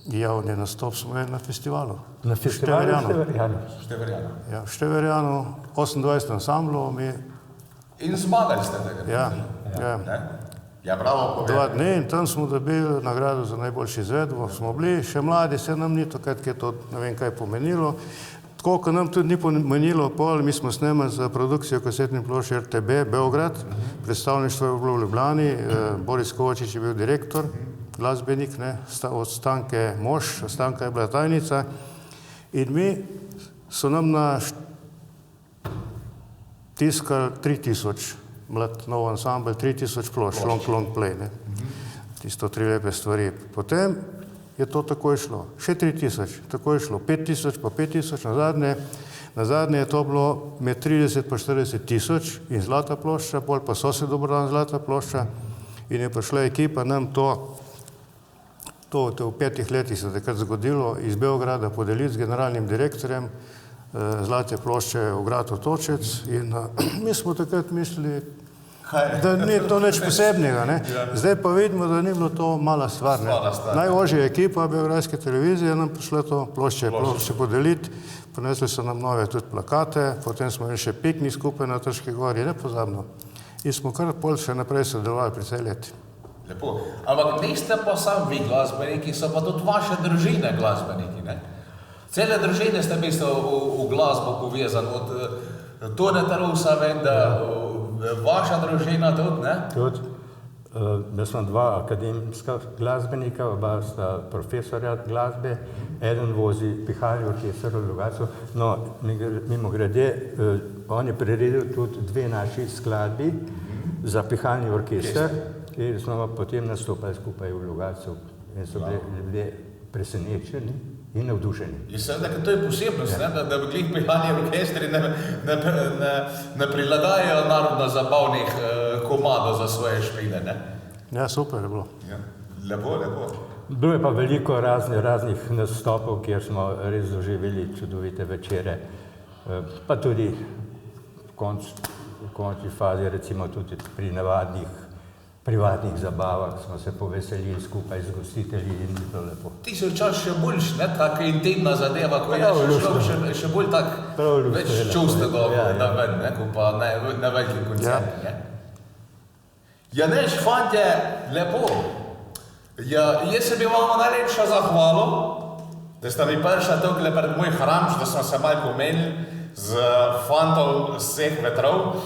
Javni nastop smo imeli na festivalu. Na festivalu Števerjanu. Števerjano. Ja, v Števerjanu, 28 ansamblov mi. In zmagali ste tega. Ja, ja. Ne? Ja, bravo, 2 dni in tam smo dobili nagrado za najboljši izvedbo. Smo bili še mladi, se nam ni takrat, kaj to ne vem kaj pomenilo. Tako, ko nam tudi ni pomenilo pol, mi smo snemali za produkcijo kasetnih plošč RTB Beograd, predstavništvo je bilo v Ljubljani, Boris Kovačič je bil direktor, glasbenik, ne, od Stanke mož, Stanka je bila tajnica. In mi so nam tiskali 3000, mlad nov ansambl, 3000 plošč, long play, ne. Tisto 3 lepe stvari. Potem je to takoj šlo. Še 3000, takoj šlo. 5000, pa 5000, na zadnje je to bilo med 30 pa 40 tisoč in zlata plošča, pol pa sosed dobrodan zlata plošča in je prišla ekipa nam to v 5 letih se takrat zgodilo iz Beograda podeliti z generalnim direktorjem zlate plošče v grad Otočec in mi smo takrat mislili, da ni to nič posebnega, ne. Zdaj pa vidimo, da ni bilo to mala stvar, ne. Najožja ekipa beograjske televizije nam prišla to plošče podeliti, prinesli so nam nove tudi plakate, potem smo imeli še piknik skupaj na Trški gori, nepozabno. In smo kar pol še naprej sodelovali pri cel leti. Lepo. Ampak niste pa sam vi glasbeniki, so pa tudi vaše družine glasbeniki, ne? Cele družine ste v glasbo povezani, od Toneta Rusa vem, da vaša družina tudi, ne? Tudi. Jaz sem 2 akademska glasbenika, oba sta profesorja glasbe, eden vozi pihalni orkester v Logatcu. No, mimogrede, on je priredil tudi 2 naši skladbi za pihalni orkester in smo potem nastopali skupaj v Logatcu in so bili ljudje presenečeni in navdušeni. Jaz sem, da to je posebnost, ne? Da bi glih pihalni orkestri ne prilagajajo narodno zabavnih komadov za svoje špile, ne? Ja, super je bilo. Ja. Lepo, lepo. Bilo je pa veliko raznih nastopov, kjer smo res doživeli čudovite večere, pa tudi v končni fazi, recimo tudi pri navadnih privatnih zabavah smo se poveselili skupaj z gostitelji in bilo lepo. Ti so čas še boljš, ne, taka intimna zadeva, ko je še bolj tak, več čustega naven, ne, ko pa na veliki koncerti, ne. Ja, neš, fantje, lepo. Ja, jaz se bi vam najlepša zahvalil, da ste mi prišli tukaj pred moj hram, da smo se malo pomenili z fantov z vseh vetrov.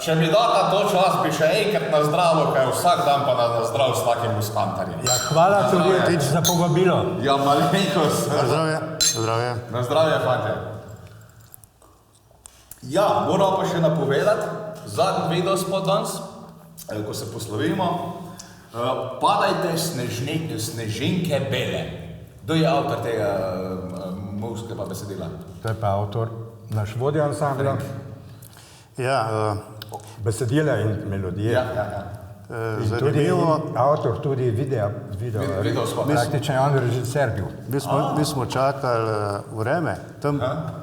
Če mi data to čas, bi še enkrat na zdravo, kaj vsak dan pa na zdrav s takim muskantarjem. Ja, hvala tudi za povabilo. Ja, malenkost. Zdravje. Zdravje. Na zdravje, fantje. Ja, moram pa še napovedati, zadnji videospot danes, ko se poslovimo, Padajte snežinke bele. Kdo je avtor tega muzike pa besedila? To je pa avtor, naš vodja ansambla. Ja, besedila in melodije. Ja. Zanimivo. Avtor tudi video. Praktično je on režiser bil. Mi smo čakali vreme. Tam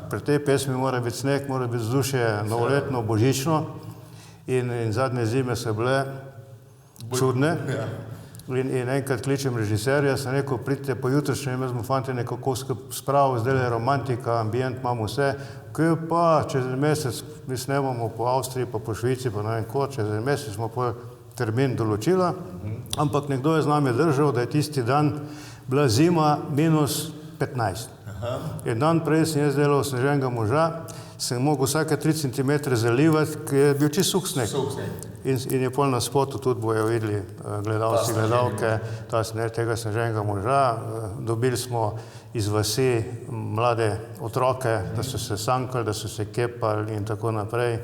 pri tej pesmi mora biti sneg, mora biti vzdušje novoletno, božično. In zadnje zime so bile čudne. In enkrat kličem režiserja, sem rekel, pridite po jutrišnjem, jaz smo fanti nekako spravili, zdaj je romantika, ambient, imamo vse. Kaj pa, čez en mesec mi snemamo po Avstriji, pa po Švici, pa ne vem ko, čez en mesec smo po termin določila, ampak nekdo je z nami držal, da je tisti dan bila zima -15. In dan prej sem jaz delal Sneženega moža, sem mogel vsake 3 cm zalivati, ker je bil čisto suh sneg. In je pol na spotu tudi bojo videli gledalci, gledalke, tega sneženega moža. Dobili smo iz vasi mlade otroke, da so se sankali, da so se kepali in tako naprej.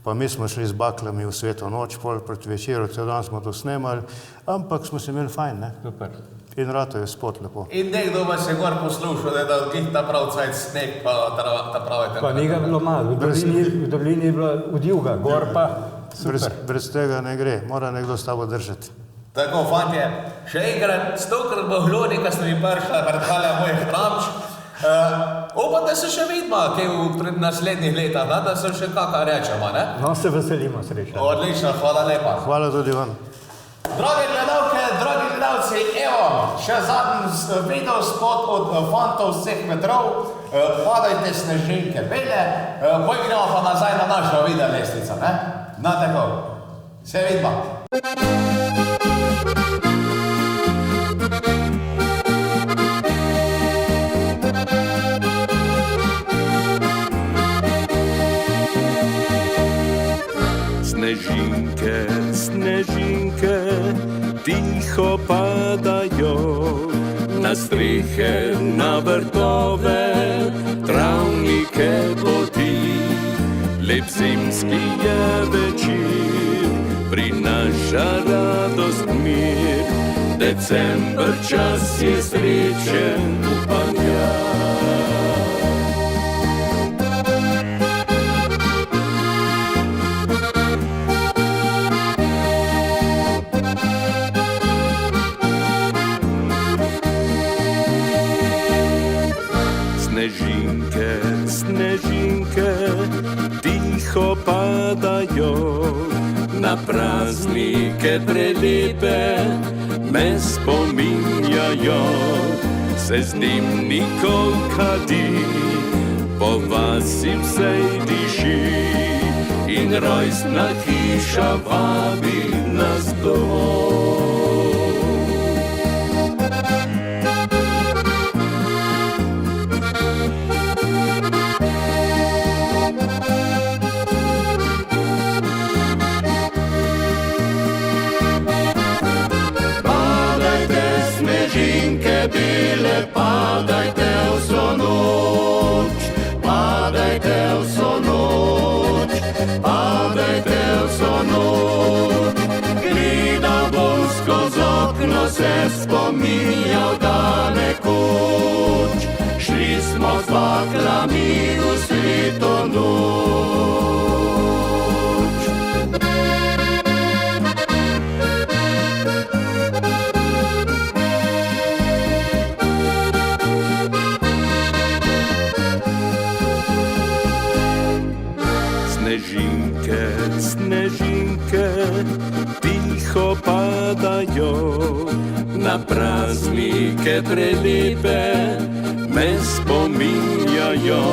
Pa mi smo šli z baklami v sveto noč, pol proti večeru, cel dan smo to snemali, ampak smo se imeli fajn, ne? Super. In rato je spot lepo. In nekdo vas je gor poslušal, da je dal glih ta prav cajt sneg, pa ta prave temperature. Pa njega bilo malo, v dolini je bilo udivga, gor pa super. Brez tega ne gre, mora nekdo s tabo držati. Tako, fantje, še enkrat, 100-krat bo hlodi, ko ste mi prišla predhalja mojih tramč. Upam, da se še vidimo, kaj v naslednjih letah, da se še kakaj rečemo, ne? No, se veselimo sreča. Odlično, hvala lepa. Hvala tudi vam. Drage gledalke, dragi gledalci, evo, še zadnji video spot od fantov vseh metrov. Padajte snežinke bele, gremo pa nazaj na našo video lestvico, ne? Na tako, se vidimo. Snežinke, snežinke, tiho padajo na strehe, na vrtove, travnike poti. Lep zimski je večer, prinaša radost mir. December čas je srečen upanja. Snežinke, snežinke, tiho padajo na praznike prelepe, me spominjajo, se z njim nikol kadi, po vasi vsej diši in rojstna hiša vabi nas domov. Bile, padajte vso noč, padajte vso noč, padajte vso noč. Gledal bom skozi okno, se spominjal, da nekoč šli smo z baklami v sveto noč. Snežinke, snežinke, tiho padajo na praznike prelepe, me spominjajo,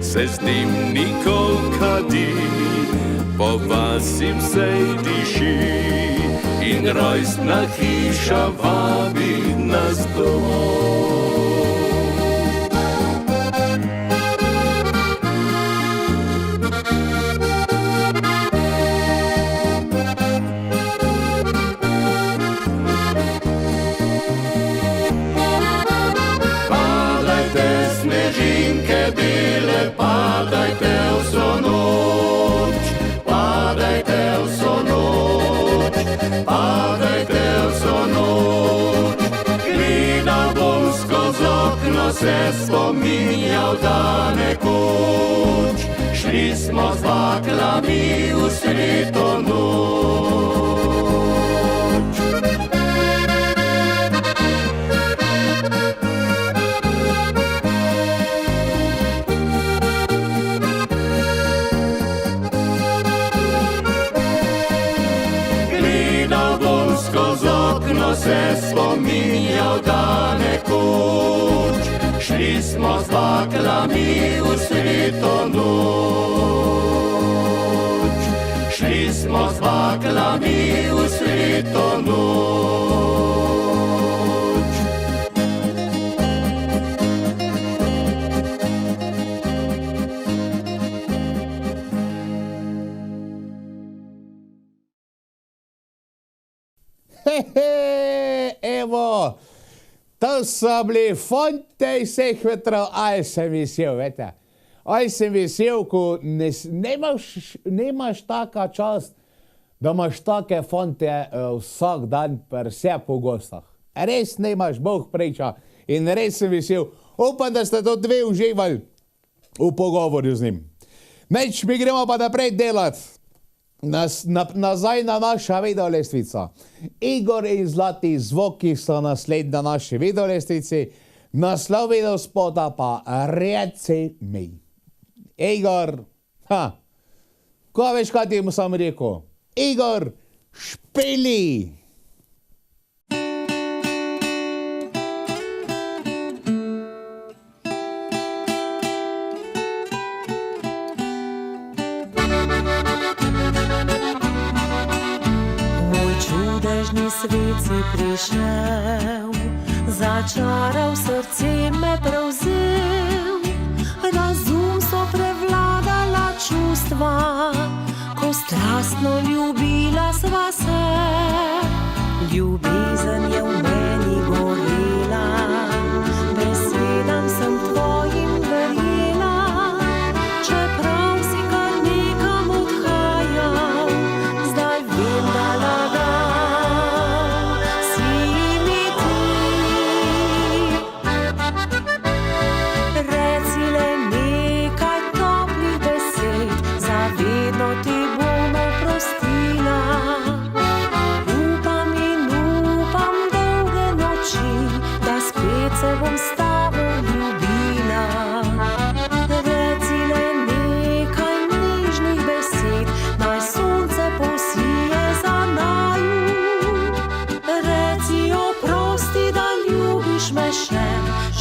se z njim nikol kadi, po vasi vsej diši in rojstna hiša vabi nas domov. Snežinke bele, padajte vso noč, padajte vso noč, padajte vso noč. Gledal bom skozi okno, se spominjal, da nekoč šli smo z baklami v sveto noč. Skozi okno se spominjal, da nekoč šli smo z baklami v sveto noč. Šli smo z baklami v sveto noč. Evo, to so bili fonte vseh vetrov, aj sem vesel, vete. Aj sem vesel, ko nemaš taka čast, da imaš take fonte vsak dan per vse po gostah. Res nemaš, Bog priča. In res sem vesel. Upam, da ste to dve uživali v pogovorju z njim. Neč, mi gremo pa naprej delati. Nazaj na naša videolestvica. Igor in Zlati zvoki so naslednji na naši videolestvici. Naslov videospota pa Reci mi. Igor, ko veš, kaj ti mu sam rekel? Igor, špili! Čudežni svet si prišel, začaral, srce me prevzel, razum so prevladala čustva, ko strastno ljubila sva se. Ljubezen je v meni gorela, besedam sem tvojim verjela, čeprav si kar nekam odhajal, zdaj vem, da lagal si mi ti. Reci le nekaj toplih besed, zavedno ti bom oprostila. Upam in upam dolge noči, da spet se bom s tabo ljubila. Reci le nekaj nežnih besed, naj sonce posije za naju. Reci oprosti, da ljubiš me še,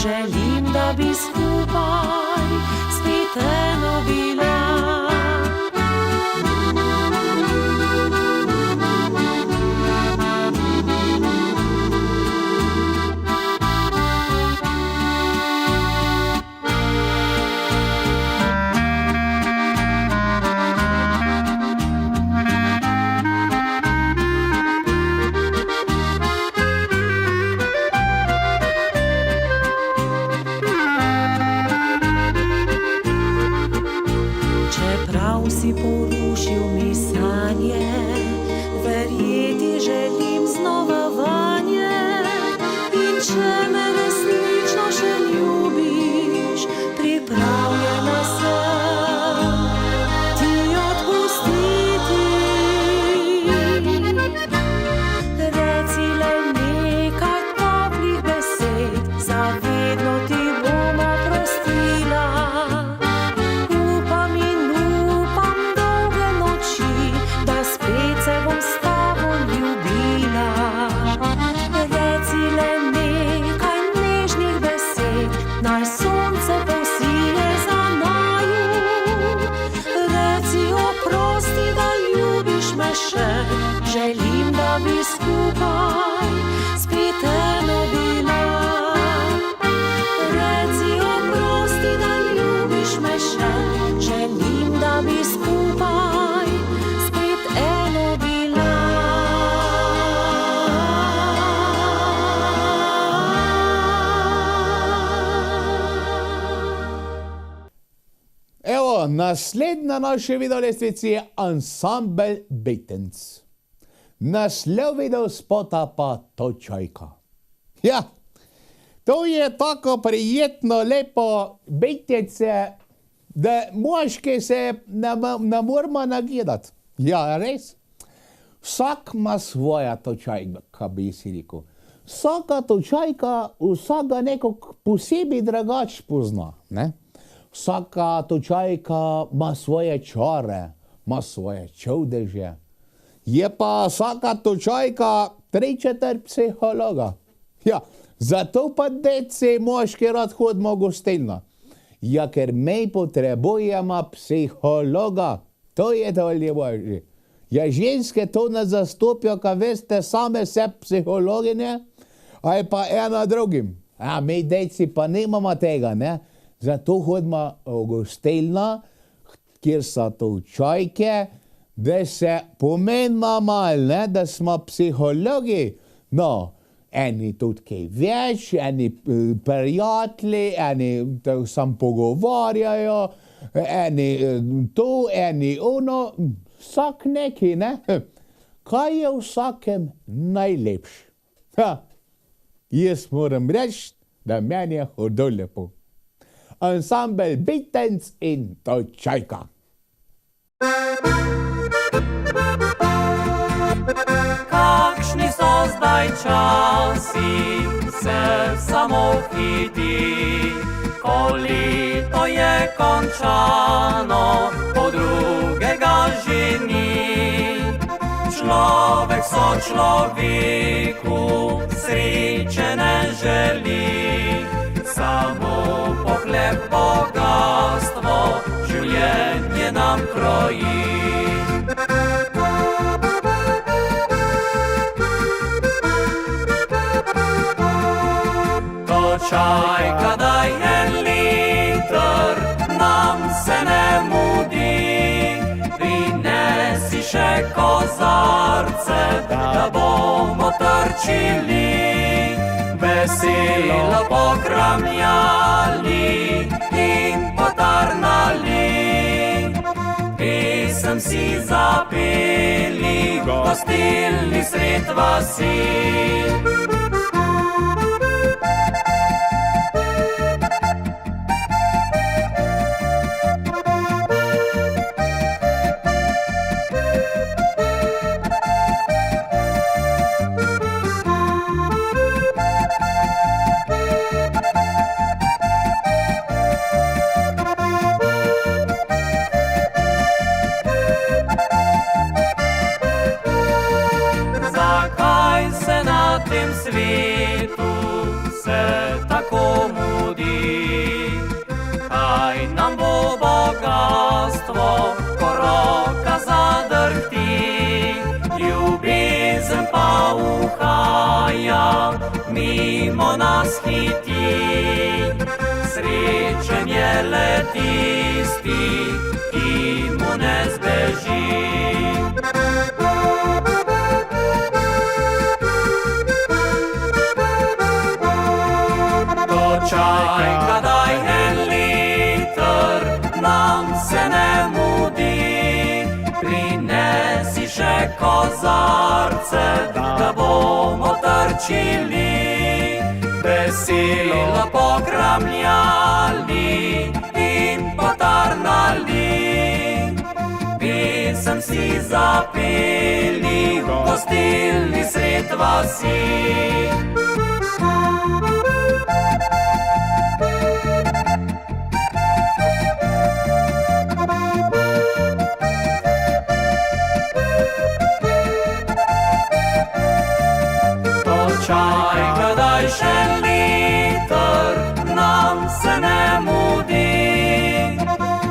želim, da bi skupaj spet eno bila. Čeprav si porušil mi sanje, verjeti želim znova vanje. In če me resnično še ljubiš, pripravljena sem ti odpustiti. Reci le nekaj toplih besed, zavedno ti bom oprostila. Upam in upam dolge noči, da spet se bom s tabo ljubila. Reci le nekaj nežnih besed, naj sonce posije za naju. Reci oprosti, da ljubiš me še, želim, da bi skupaj spet eno bila. Reci oprosti, da ljubiš me še, želim, da bi skupaj spet eno bila. Evo, naslednja naša videolestvici je Ansambel Betenc. Naslov videospota pa Točajka. Ja, to je tako prijetno, lepo Betence, da moški se ne moramo nagledati. Ja, res. Vsak ima svoja točajka, bi si rekel. Vsaka točajka vsaka nekako posebej drugače pozna, ne? Vsaka točajka ima svoje čare, ima svoje čudeže. Je pa vsaka točajka 3/4 psihologa. Ja, zato pa deci moški rad hodimo v gostilno. Ja, ker mi potrebujemo psihologa. To je dolje božje. Ja, ženske to ne zastopijo, kaj veste, same se psihologinje, ali pa ena drugim. A mi deci pa nimamo tega, ne? Zato hodimo v gostilno, kjer so točajke, da se pomenimo malo, ne? Da smo psihologi, No, eni tudi kaj več, eni prijatelji, eni sam pogovarjajo, eni to, eni ono, vsak neki, ne? Kaj je vsakem najlepši? Jaz moram reči, da meni je hudo lepo. Ansambel Bitenc in Tojčajka. Kakšni so zdaj časi, se samo hiti, ko leto je končano, po drugega že ni. Človek so človeku sreče ne želi, samo pohleb bogatstvo življenje nam kroji. Tojčajka daj en liter, nam se ne mudi, prinesi še kozarce, da bomo trčili, veselo pokramljali in potarnali. Pesem si zapeli, gostilni sred vasi. Svetu se tako mudi, kaj nam bo bogatstvo, ko roka zadrhti, ljubezen pa uhaja, mimo nas hiti. Srečen je le tisti, ki mu ne zbeži. Tojčajka daj en liter, nam se ne mudi, prinesi še kozarce, da bomo trčili, veselo pokramljali in potarnali. Pesem si zapeli, gostilni sred vasi. Tojčajka daj še liter, nam se ne mudi,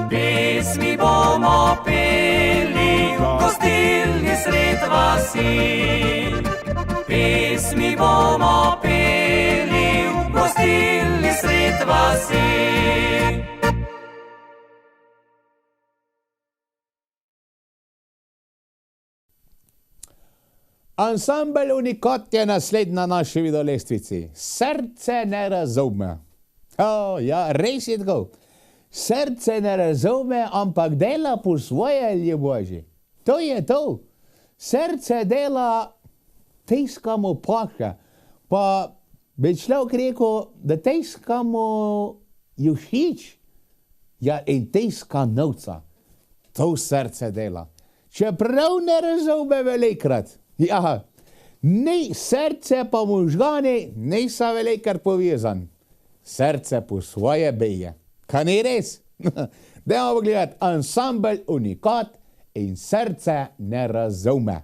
pesmi bomo peli, gostilni sred vasi. Pesmi bomo peli, gostilni sred vasi. Ansambel Unikat je naslednji na naši videolestvici. Srce ne razume. Ja, res je tako. Srce ne razume, ampak dela po svoje, ljuboži. To je to. Srce dela, tiskamo paše. Pa bi človek rekel, da tiskamo jušič, ja, in tiska novca. To srce dela. Čeprav ne razume velikrat. Ja, ni srce pa možgani niso velikrat povezan. Srce po svoje bije. Kaj ni res? Dajmo pogledati ansambel Unikat in Srce ne razume.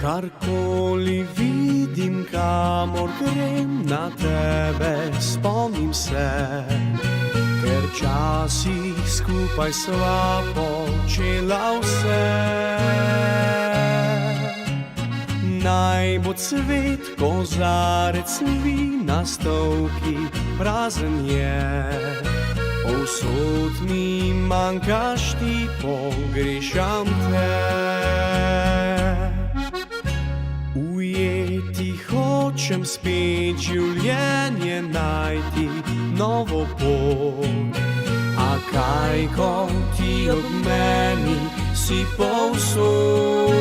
Karkoli vidim, kamor grem, na tebe spomnim se, ker časih skupaj sva počela vse. Naj bo cvet, kozarec vina, stolki prazen je, Povsod mi manjkaš ti, pogrešam te. Ujeti hočem spet življenje najti, novo pot. A kaj, ko ti ob meni si povsod.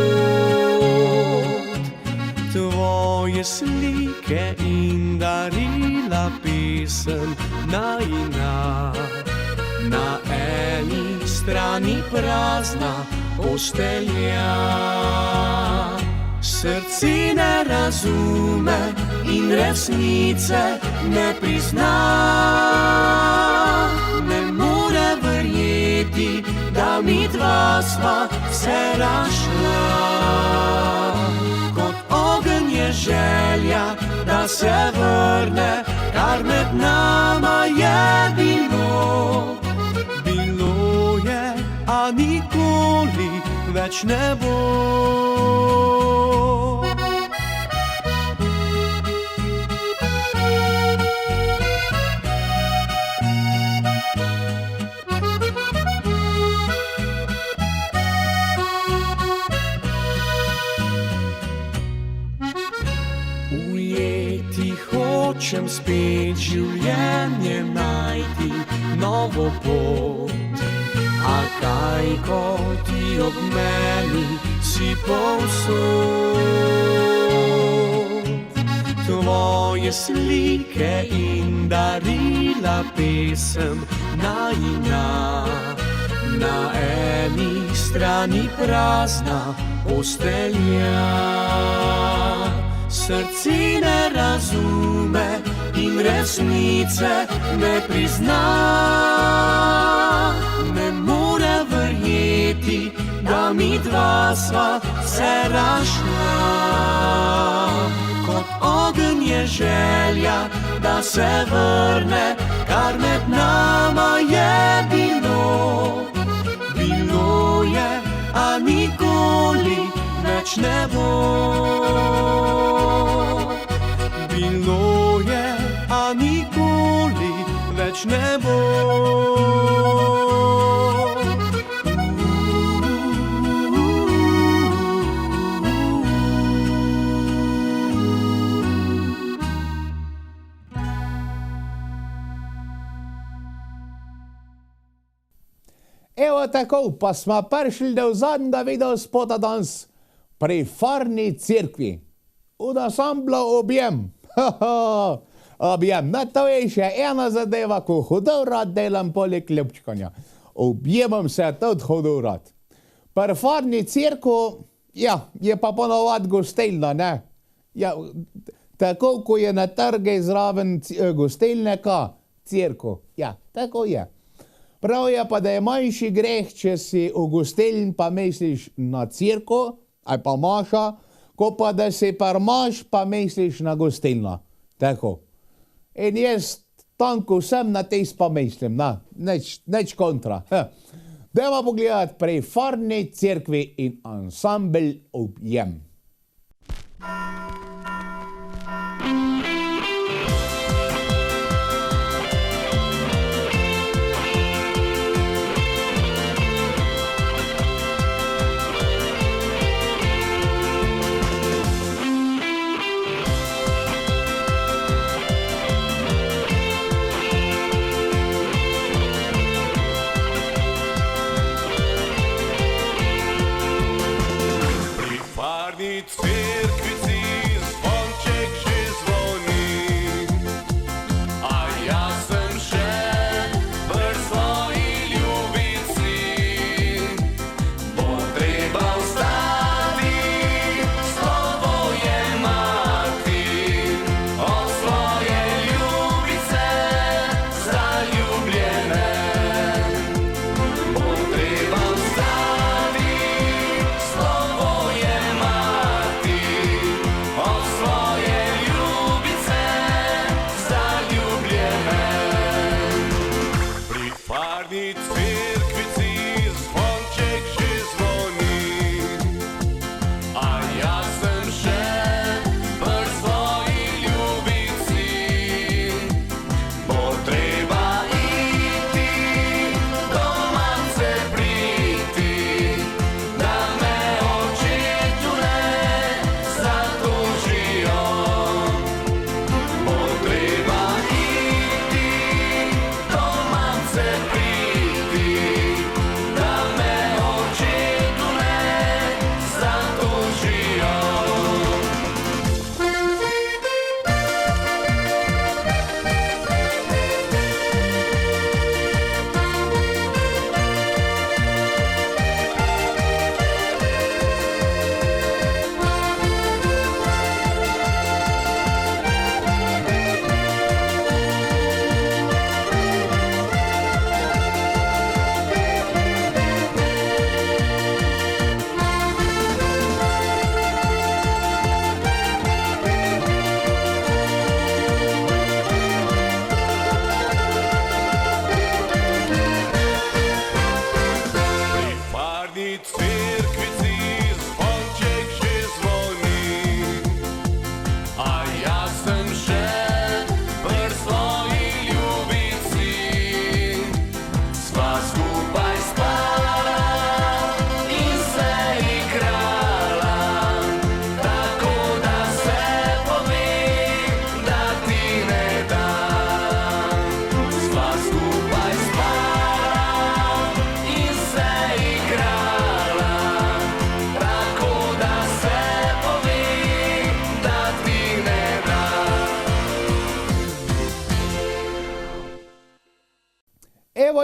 Tvoje slike in darila pesem najina. Na eni strani prazna postelja. Srce ne razume in resnice ne prizna. Ne more verjeti, da mi dva sva se rašla. Kot ogenj je želja, da se vrne, kar med nama je bilo. Bilo je, a nikoli več ne bo. Ujeti hočem spet življenje najti, novo pot. A kaj, ko ti ob meni si povsod. Tvoje slike in darila pesem najina. Na eni strani prazna postelja. Srce ne razume in resnice ne prizna. Ne more verjeti, da mi dva sva se rašla. Kot ogenj je želja, da se vrne, kar med nama je bilo. Bilo je, a nikoli več ne bo. Bilo je, a nikoli več ne bo. Evo tako, pa smo prišli do zadnjega videospota danes pri Farni cerkvi. V ansamblu Objem. Objem. No, to je še ena zadeva, ko hudo rad delam poleg ljubčkanja. Objemom se tudi hudo rad. Pri Farni cerkvi, ja, je pa ponovadi gostilna, ne? Ja, tako, ko je na trge zraven gostilnega, cerkev. Ja, tako je. Prav je pa, da je manjši greh, če si v gostilni pa misliš na cerkev, ali pa maša, ko pa da si par maš, pa misliš na gostilno. Tako. In jaz tanko sem na tis pa mislim, na, neč kontra. Dajmo pogledati pri Farni cerkvi in ansambl Objem. Cerkvici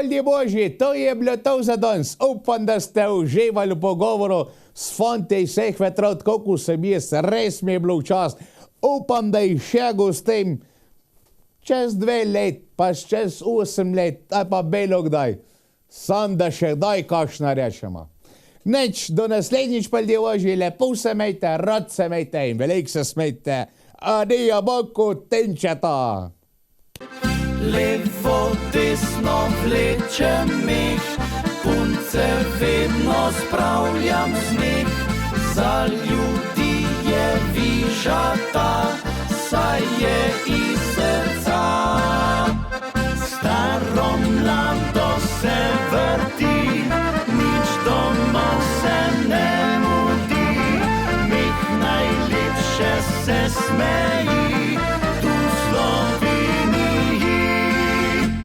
ljudje božji, to je bilo to za danes. Upam, da ste uživali v pogovoru s fanti vseh vetrov, koliko sem jaz, res mi je bilo v čast. Upam, da jih še gostim čez 2 let, pa čez 8 let, ali pa belo kdaj. Sam da še kdaj kakšna rečemo. Neč, do naslednjič pa ljudje božji, lepo se mejte, rad se mejte in veliko se smejte. Adijo, Boku, tenčeta. Levo, desno vlečem mih, punce vedno spravljam z njih. Za ljudi je vižata